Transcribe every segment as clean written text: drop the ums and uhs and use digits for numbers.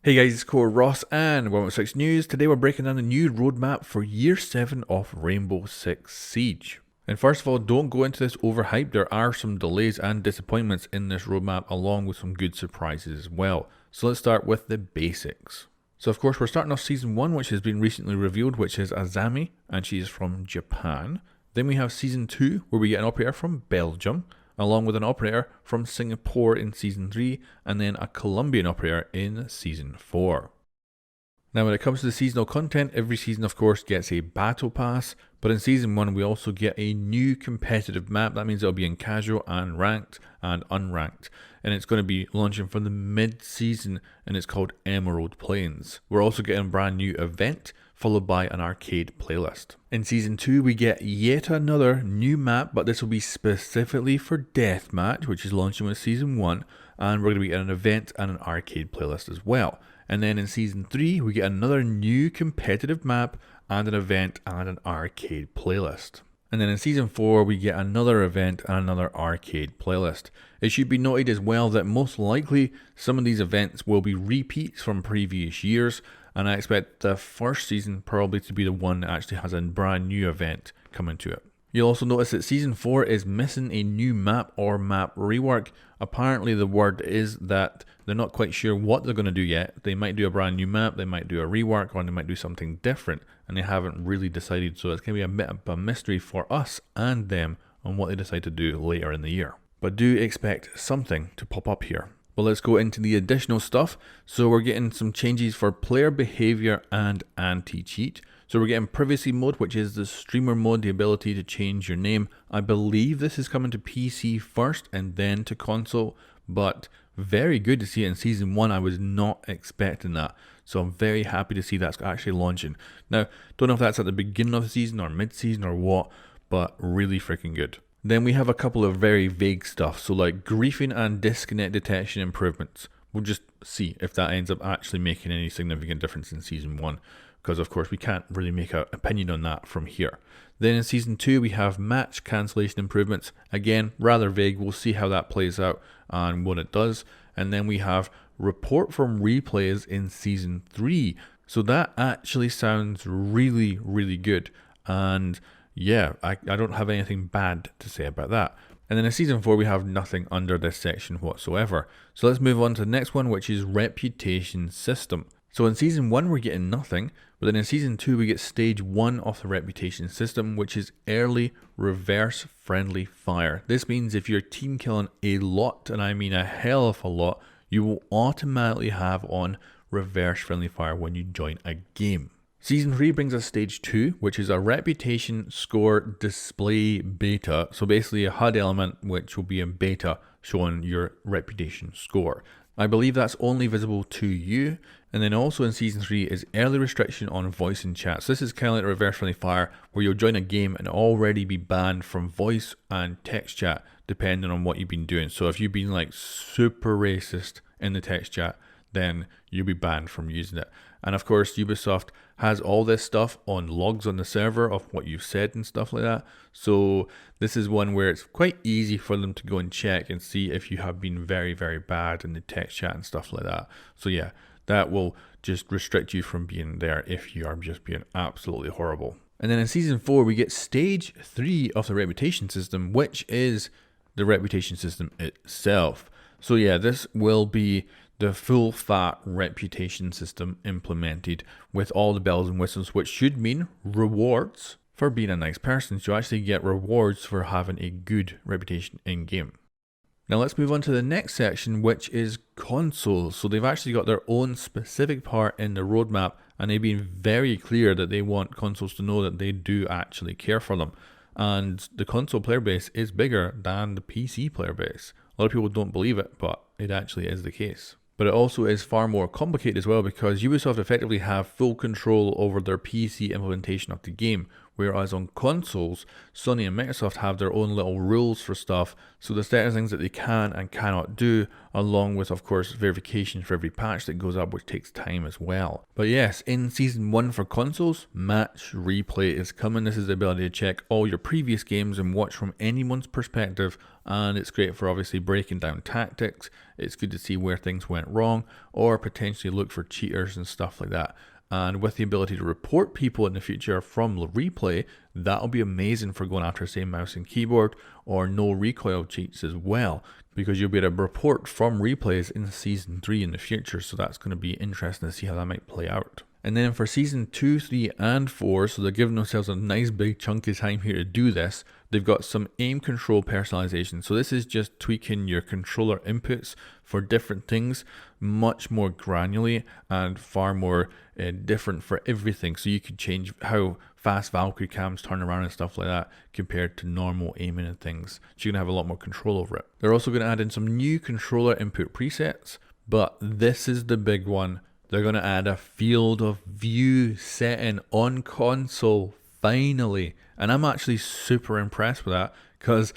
Hey guys, it's Core Ross and Welcome to 6 News. Today we're breaking down the new roadmap for Year 7 of Rainbow Six Siege. And first of all, don't go into this overhyped. There are some delays and disappointments in this roadmap along with some good surprises as well. So let's start with the basics. So of course we're starting off Season 1, which has been recently revealed, which is Azami, and she is from Japan. Then we have Season 2, where we get an operator from Belgium, along with an operator from Singapore in Season 3, and then a Colombian operator in Season 4. Now when it comes to the seasonal content, every season of course gets a battle pass, but in Season 1 we also get a new competitive map. That means it'll be in casual and ranked and unranked, and it's going to be launching for the mid-season, and it's called Emerald Plains. We're also getting a brand new event, followed by an arcade playlist. In Season 2 we get yet another new map, but this will be specifically for Deathmatch, which is launching with Season 1, and we're going to be getting an event and an arcade playlist as well. And then in Season 3 we get another new competitive map and an event and an arcade playlist. And then in Season 4 we get another event and another arcade playlist. It should be noted as well that most likely some of these events will be repeats from previous years, and I expect the first season probably to be the one that actually has a brand new event coming to it. You'll also notice that Season 4 is missing a new map or map rework. Apparently the word is that they're not quite sure what they're going to do yet. They might do a brand new map, they might do a rework, or they might do something different, and they haven't really decided, so it's going to be a bit of a mystery for us and them on what they decide to do later in the year. But do expect something to pop up here. But let's go into the additional stuff. So we're getting some changes for player behavior and anti-cheat. So we're getting privacy mode, which is the streamer mode, the ability to change your name. I believe this is coming to PC first and then to console, but very good to see it in Season 1. I was not expecting that. So I'm very happy to see that's actually launching. Now, don't know if that's at the beginning of the season or mid-season or what, but really freaking good. Then we have a couple of very vague stuff, so like griefing and disconnect detection improvements. We'll just see if that ends up actually making any significant difference in Season 1, because of course we can't really make an opinion on that from here. Then in Season 2 we have match cancellation improvements. Again, rather vague. We'll see how that plays out and what it does. And then we have report from replays in Season 3. So that actually sounds really, really good. And yeah, I don't have anything bad to say about that. And then in Season 4 we have nothing under this section whatsoever. So let's move on to the next one, which is reputation system. So in Season 1 we're getting nothing, but then in Season 2 we get Stage 1 of the reputation system, which is early reverse friendly fire. This means if you're team killing a lot, and I mean a hell of a lot, you will automatically have on reverse friendly fire when you join a game. Season 3 brings us Stage 2, which is a reputation score display beta. So basically a HUD element which will be in beta showing your reputation score. I believe that's only visible to you. And then also in Season 3 is early restriction on voice and chat. So this is kind of like a reverse friendly fire where you'll join a game and already be banned from voice and text chat depending on what you've been doing. So if you've been like super racist in the text chat, then you'll be banned from using it. And of course Ubisoft has all this stuff on logs on the server of what you've said and stuff like that. So this is one where it's quite easy for them to go and check and see if you have been very, very bad in the text chat and stuff like that. So yeah, that will just restrict you from being there if you are just being absolutely horrible. And then in Season 4 we get Stage 3 of the reputation system, which is the reputation system itself. So yeah, this will be the full fat reputation system implemented with all the bells and whistles, which should mean rewards for being a nice person. So you actually get rewards for having a good reputation in game. Now let's move on to the next section, which is consoles. So they've actually got their own specific part in the roadmap, and they've been very clear that they want consoles to know that they do actually care for them. And the console player base is bigger than the PC player base. A lot of people don't believe it, but it actually is the case. But it also is far more complicated as well, because Ubisoft effectively have full control over their PC implementation of the game, Whereas on consoles, Sony and Microsoft have their own little rules for stuff, so there's certain things that they can and cannot do, along with, of course, verification for every patch that goes up, which takes time as well. But yes, in Season 1 for consoles, Match Replay is coming. This is the ability to check all your previous games and watch from anyone's perspective, and it's great for obviously breaking down tactics. It's good to see where things went wrong, or potentially look for cheaters and stuff like that. And with the ability to report people in the future from replay, that'll be amazing for going after, say, mouse and keyboard or no recoil cheats as well, because you'll be able to report from replays in Season 3 in the future. So that's going to be interesting to see how that might play out. And then for Season 2, 3, and 4, so they're giving themselves a nice big chunk of time here to do this, they've got some aim control personalization. So this is just tweaking your controller inputs for different things, much more granularly and far more different for everything. So you could change how fast Valkyrie cams turn around and stuff like that compared to normal aiming and things. So you're going to have a lot more control over it. They're also going to add in some new controller input presets, but this is the big one. They're going to add a field of view setting on console, finally. And I'm actually super impressed with that, because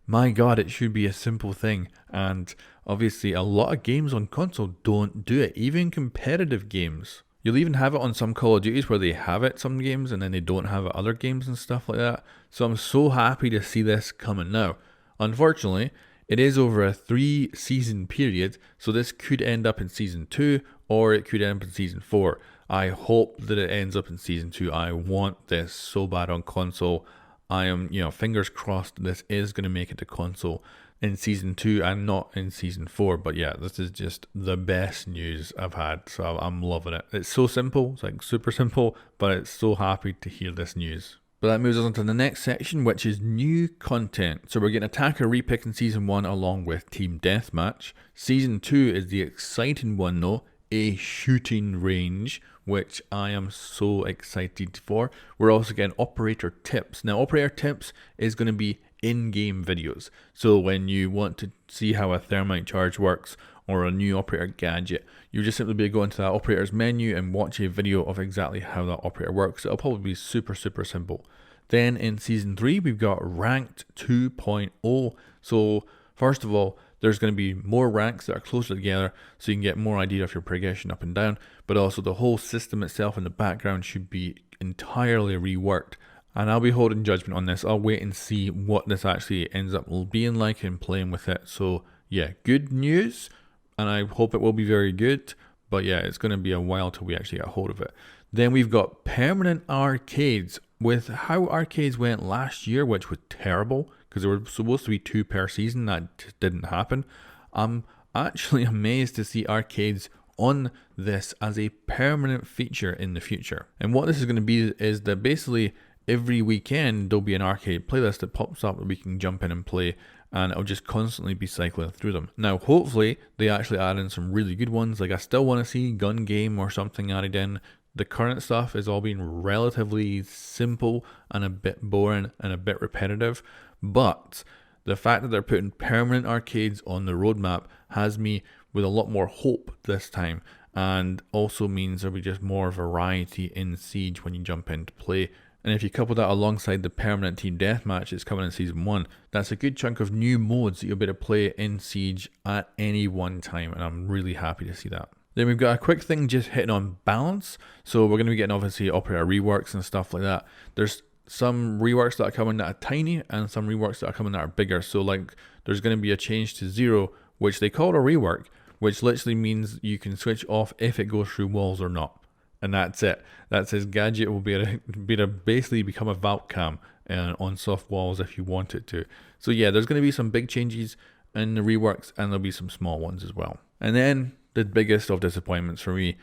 my god, it should be a simple thing. And obviously a lot of games on console don't do it, even competitive games. You'll even have it on some Call of Duties where they have it some games and then they don't have it other games and stuff like that. So I'm so happy to see this coming now. Unfortunately, it is over a 3-season period, so this could end up in Season 2 or it could end up in Season 4. I hope that it ends up in Season 2. I want this so bad on console. I am, fingers crossed this is going to make it to console in Season 2 and not in Season 4. But yeah, this is just the best news I've had, so I'm loving it. It's so simple, it's like super simple, but it's so happy to hear this news. But that moves us on to the next section, which is new content. So we're getting Attacker Repick in Season 1 along with Team Deathmatch. Season 2 is the exciting one though, a shooting range, which I am so excited for. We're also getting Operator Tips. Now, Operator Tips is going to be in-game videos. So when you want to see how a thermite charge works or a new operator gadget, you just simply be going to that operator's menu and watch a video of exactly how that operator works. It'll probably be super, super simple. Then in Season 3, we've got Ranked 2.0. So first of all, there's going to be more ranks that are closer together, so you can get more idea of your progression up and down, but also the whole system itself in the background should be entirely reworked. And I'll be holding judgment on this. I'll wait and see what this actually ends up being like and playing with it. So yeah, good news, and I hope it will be very good. But yeah, it's going to be a while till we actually get hold of it. Then we've got permanent arcades. With how arcades went last year, which was terrible, because there were supposed to be 2 per season, that just didn't happen. I'm actually amazed to see arcades on this as a permanent feature in the future. And what this is going to be is that basically every weekend there'll be an arcade playlist that pops up that we can jump in and play, and it'll just constantly be cycling through them. Now, hopefully they actually add in some really good ones. Like, I still want to see Gun Game or something added in. The current stuff is all being relatively simple and a bit boring and a bit repetitive, but the fact that they're putting permanent arcades on the roadmap has me with a lot more hope this time, and also means there'll be just more variety in Siege when you jump in to play. And if you couple that alongside the permanent Team Deathmatch that's coming in Season 1, that's a good chunk of new modes that you'll be able to play in Siege at any one time, and I'm really happy to see that. Then we've got a quick thing just hitting on balance. So we're going to be getting obviously operator reworks and stuff like that. There's some reworks that are coming that are tiny and some reworks that are coming that are bigger. So like there's going to be a change to 0, which they call a rework, which literally means you can switch off if it goes through walls or not. And that's it. That says gadget will be able to basically become a Valk cam on soft walls if you want it to. So yeah, there's going to be some big changes in the reworks, and there'll be some small ones as well. And then the biggest of disappointments for me,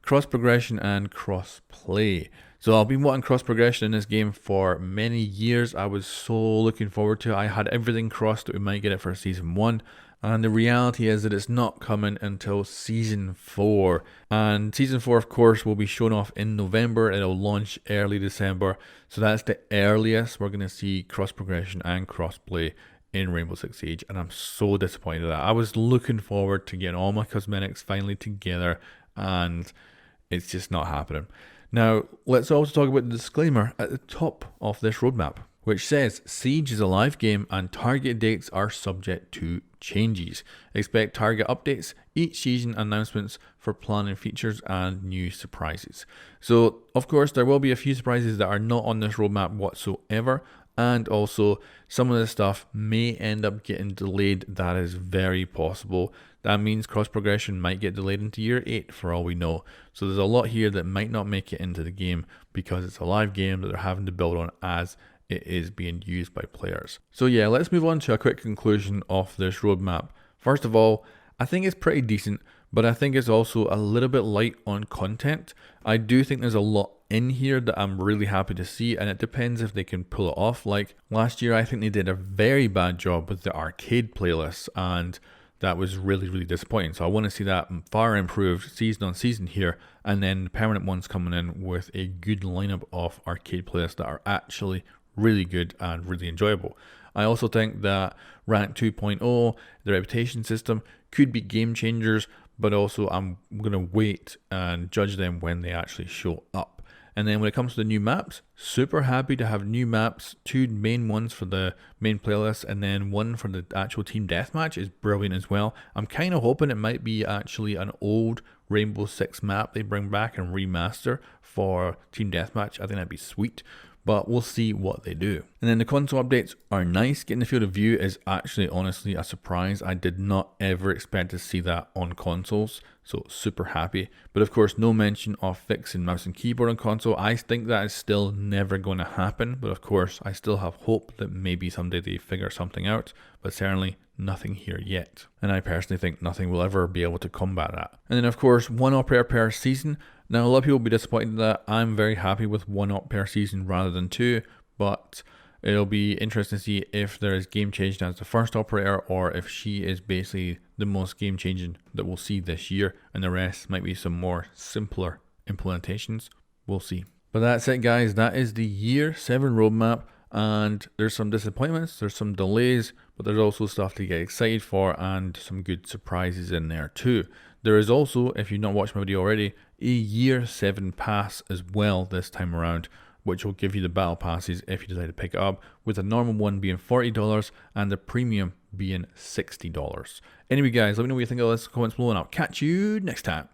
cross progression and cross play. So I've been wanting cross progression in this game for many years. I was so looking forward to it. I had everything crossed that we might get it for Season 1. And the reality is that it's not coming until Season 4. And Season 4, of course, will be shown off in November. It'll launch early December. So that's the earliest we're going to see cross progression and cross play in Rainbow Six Siege, and I'm so disappointed at that. I was looking forward to getting all my cosmetics finally together, and it's just not happening. Now, let's also talk about the disclaimer at the top of this roadmap, which says Siege is a live game and target dates are subject to changes. Expect target updates, each season announcements for planning features and new surprises. So, of course, there will be a few surprises that are not on this roadmap whatsoever, and also some of this stuff may end up getting delayed. That is very possible. That means cross progression might get delayed into year 8 for all we know. So there's a lot here that might not make it into the game because it's a live game that they're having to build on as it is being used by players. So yeah, let's move on to a quick conclusion of this roadmap. First of all, I think it's pretty decent, but I think it's also a little bit light on content. I do think there's a lot in here that I'm really happy to see, and it depends if they can pull it off. Like last year, I think they did a very bad job with the arcade playlists, and that was really disappointing. So I want to see that far improved season on season here, and then the permanent ones coming in with a good lineup of arcade playlists that are actually really good and really enjoyable. I also think that Rank 2.0, the reputation system, could be game changers, but also I'm going to wait and judge them when they actually show up. And then when it comes to the new maps, super happy to have new maps. 2 main ones for the main playlist, and then 1 for the actual team deathmatch is brilliant as well. I'm kind of hoping it might be actually an old Rainbow Six map they bring back and remaster for team deathmatch. I think that'd be sweet, but we'll see what they do. And then the console updates are nice. Getting the field of view is actually honestly a surprise. I did not ever expect to see that on consoles, so super happy. But of course, no mention of fixing mouse and keyboard on console. I think that is still never going to happen, but of course, I still have hope that maybe someday they figure something out, but certainly nothing here yet. And I personally think nothing will ever be able to combat that. And then of course, 1 operator per season. Now, a lot of people will be disappointed that I'm very happy with 1 op per season rather than 2, but it'll be interesting to see if there is game changing as the first operator, or if she is basically the most game changing that we'll see this year, and the rest might be some more simpler implementations. We'll see. But that's it, guys. That is the year 7 roadmap, and there's some disappointments, there's some delays, but there's also stuff to get excited for and some good surprises in there too. There is also, if you've not watched my video already, a year 7 pass as well this time around, which will give you the battle passes if you decide to pick it up, with the normal one being $40 and the premium being $60. Anyway guys, let me know what you think of this in the comments below, and I'll catch you next time.